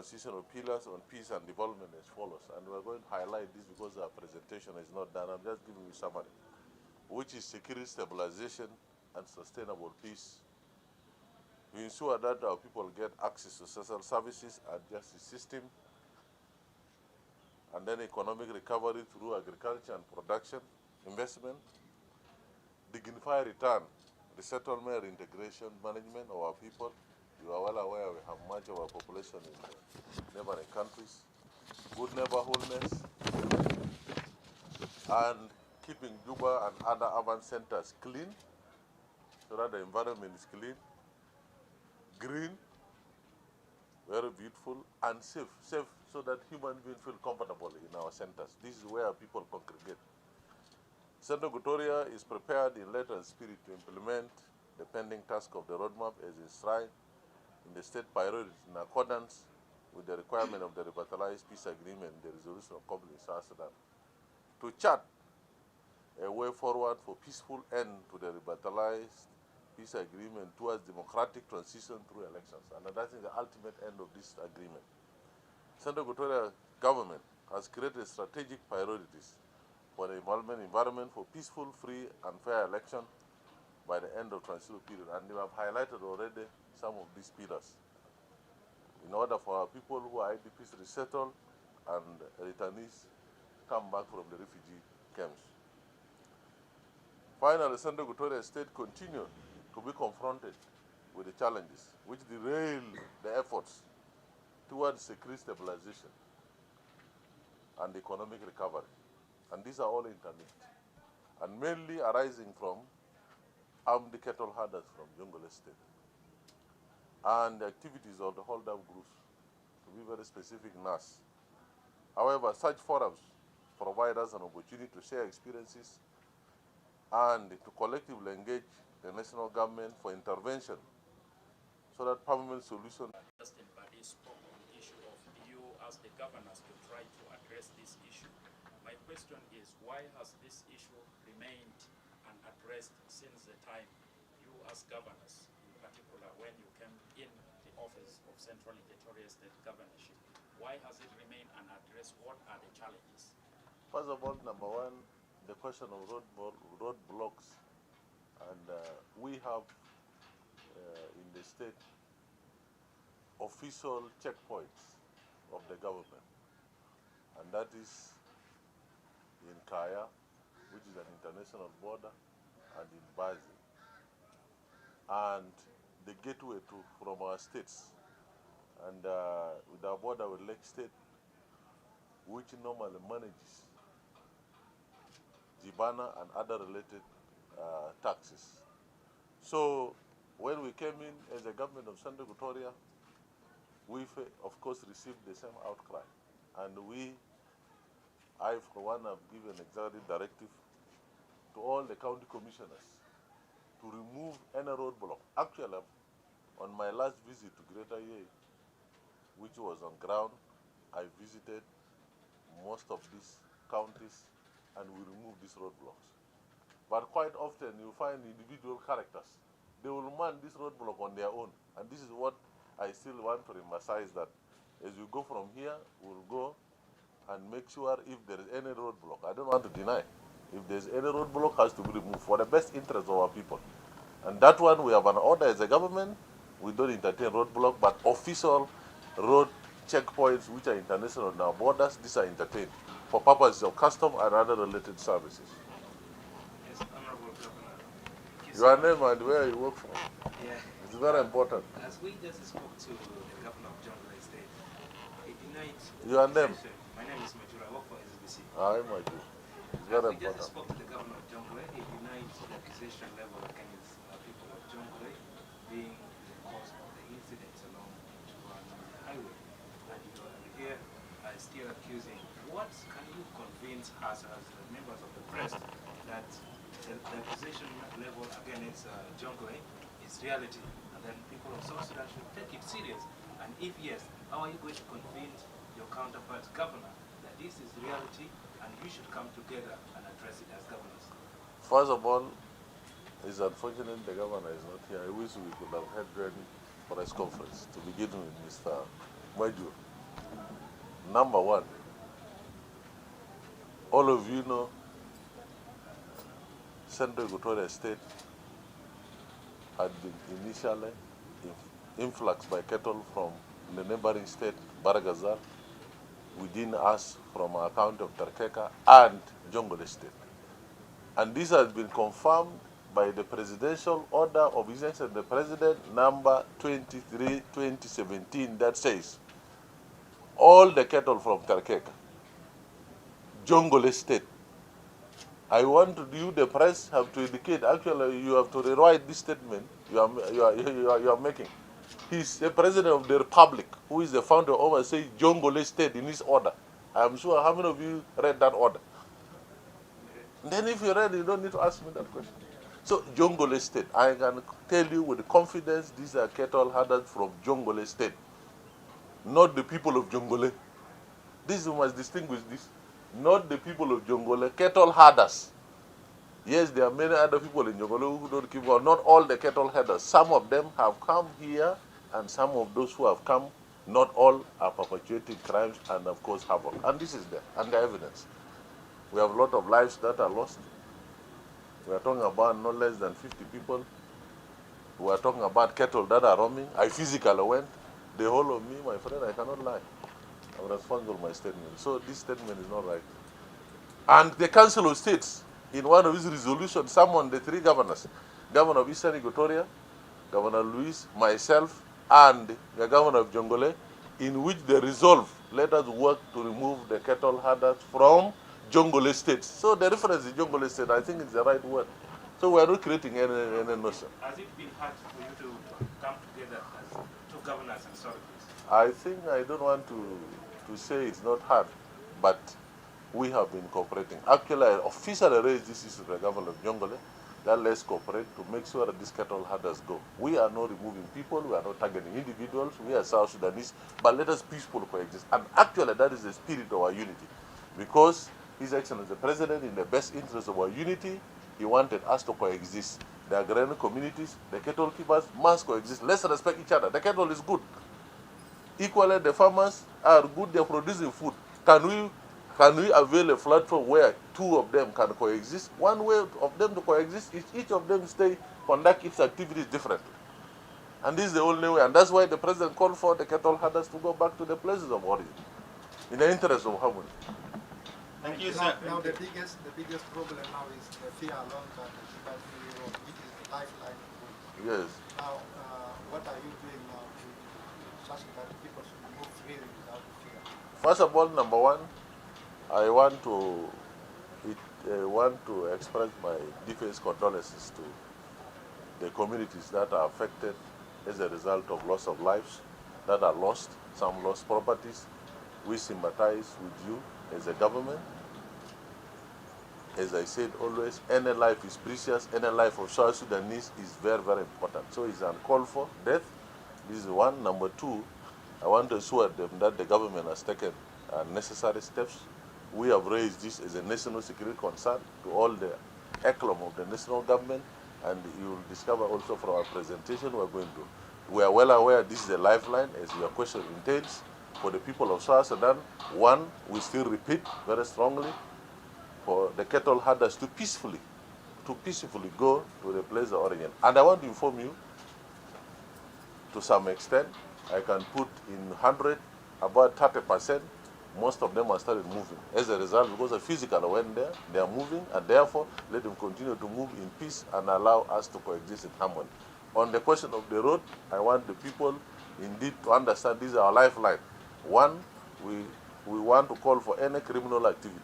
transitional pillars on peace and development as follows. And we're going to highlight this because our presentation is not done. I'm just giving you a summary, which is security stabilization and sustainable peace. We ensure that our people get access to social services and justice system, and then economic recovery through agriculture and production, investment, dignified return, resettlement, integration, management of our people. You are well aware we have much of our population in the neighboring countries. Good neighborhoodness, and keeping Juba and other urban centers clean so that the environment is clean, green, very beautiful, and safe. Safe so that human beings feel comfortable in our centers. This is where people congregate. Central Equatoria is prepared in letter and spirit to implement the pending task of the roadmap as enshrined in the state priorities in accordance with the requirement of the revitalized peace agreement, the resolution of conflict in South Sudan, to chart a way forward for peaceful end to the revitalized peace agreement towards democratic transition through elections. And that is the ultimate end of this agreement. Central Equatoria government has created strategic priorities for the environment for peaceful, free, and fair election by the end of transitional period. And we have highlighted already some of these pillars in order for our people who are IDPs resettled and returnees come back from the refugee camps. Finally, Central Equatoria State continue to be confronted with the challenges which derail the efforts towards security stabilization and economic recovery. And these are all interlinked, and mainly arising from armed cattle herders from Jungle Estate and the activities of the hold-up groups, to be very specific, NAS. However, such forums provide us an opportunity to share experiences and to collectively engage the national government for intervention so that permanent solution. Justin Badi spoke on the issue of you as the governors to try to address this issue. My question is, why has this issue remained unaddressed since the time you as governors, in particular when you came in the office of Central Equatoria State Governorship, why has it remained unaddressed? What are the challenges? First of all, number one, the question of roadblocks, and we have in the state official checkpoints of the government, and that is in Kaya, which is an international border, and in Bazi, and the gateway from our states, and with our border with Lake State, which normally manages Jibana and other related taxes. So when we came in as a government of Central Equatoria, we of course received the same outcry, and I for one have given executive directive to all the county commissioners to remove any roadblock. Actually, on my last visit to Greater Ye, which was on ground, I visited most of these counties and we removed these roadblocks. But quite often you find individual characters. They will man this roadblock on their own. And this is what I still want to emphasize, that as we go from here, we'll go and make sure if there is any roadblock. I don't want to deny. If there's any roadblock, has to be removed for the best interest of our people. And that one, we have an order as a government. We don't entertain roadblock, but official road checkpoints, which are international on our borders, these are entertained for purposes of custom and other related services. Yes, Honorable Governor. Your name and where you work for. Yeah. It's very important. As we just spoke to the governor of Jungle Estate, he denied. Your name? My name is Majura. I work for SBC. I might do. It's As very we just important. spoke to the governor of Jungle, he denied the accusation level against people of Jungle being the cause of the incidents along Juba highway. And here still accusing. What can you convince us as members of the press that the accusation level against Jungle is reality, and then people of South Sudan should take it serious? And if yes, how are you going to convince your counterpart governor that this is reality and you should come together and address it as governors? First of all, it's unfortunate the governor is not here. I wish we could have had a press conference to begin with Mr. Maju. Number one, all of you know Central Equatoria State had been initially influxed by cattle from the neighboring state, Baragazal, within us from our county of Tarkeka and Jongole State. And this has been confirmed by the presidential order of His Excellency the President number 23, 2017 that says all the cattle from Tarkeka, Jongole State. I want you, the press, have to indicate, actually you have to rewrite this statement you are making. He's the President of the Republic, who is the founder of, say, Jongole State in his order. I'm sure how many of you read that order? Then if you read, you don't need to ask me that question. So Jongole State, I can tell you with confidence, these are cattle herders from Jongole State, not the people of Jongole. This you must distinguish this. Not the people of Jongole, cattle herders. Yes, there are many other people in Jongole who don't keep on. Not all the cattle herders. Some of them have come here, and some of those who have come, not all are perpetuating crimes and of course havoc. And this is there, and the evidence. We have a lot of lives that are lost. We are talking about no less than 50 people. We are talking about cattle that are roaming. I physically went. The whole of me, my friend, I cannot lie. I'm responsible for my statement. So this statement is not right. And the Council of States, in one of his resolutions, summoned the three governors, Governor of Eastern Equatoria, Governor Luis, myself, and the Governor of Jongole, in which they resolve, let us work to remove the cattle herders from Jongole State. So the reference is Jongole State. I think it's the right word. So we are not creating any notion. Has it been hard for you to come together as two governors and solve this? I think I don't want to say it's not hard, but we have been cooperating. Actually, I officially raised this issue to the governor of Jongole, that let's cooperate to make sure that these cattle herders go. We are not removing people, we are not targeting individuals, we are South Sudanese, but let us peacefully coexist. And actually, that is the spirit of our unity. Because His Excellency the President, in the best interest of our unity, he wanted us to coexist. The agrarian communities, the cattle keepers must coexist. Let's respect each other. The cattle is good. Equally, the farmers are good, they're producing food. Can we avail a platform where two of them can coexist? One way of them to coexist is each of them conduct its activities differently. And this is the only way. And that's why the President called for the cattle herders to go back to the places of origin, in the interest of harmony. Thank you, sir. Now the biggest problem now is the fear along the Juba road, which is the lifeline. Yes. Now, what are you doing now to such that people should move freely without fear? First of all, number one, I want to express my deepest condolences to the communities that are affected as a result of loss of lives that are lost, some lost properties. We sympathize with you as a government. As I said always, any life is precious, any life of South Sudanese is very, very important. So it's uncalled for death. This is one. Number two, I want to assure them that the government has taken necessary steps. We have raised this as a national security concern to all the echelon of the national government, and you will discover also from our presentation we are well aware this is a lifeline, as your question entails, for the people of South Sudan. One, we still repeat very strongly, for the cattle herders to peacefully go to the place of origin. And I want to inform you, to some extent, I can put in 100, about 30%, most of them have started moving. As a result, because the physical went there, they are moving, and therefore, let them continue to move in peace and allow us to coexist in harmony. On the question of the road, I want the people indeed to understand this is our lifeline. One, we want to call for any criminal activity.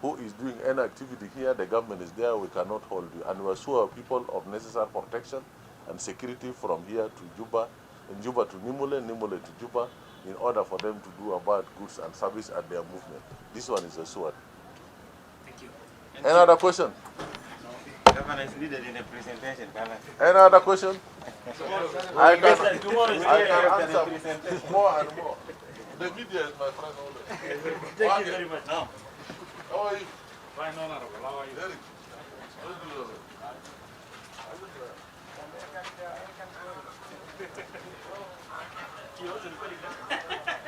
Who is doing any activity here, the government is there, we cannot hold you. And we assure people of necessary protection and security from here to Juba, and Juba to Nimule, Nimule to Juba, in order for them to do about goods and service at their movement. This one is assured. Thank you. Any other question? Governor is needed in a presentation, Governor. Any other question? I can Tomorrow more and more. The media is my friend always. Thank you very much. Now, How are you? fine, honorable. How are you? Eric. Let's do that. You also very good.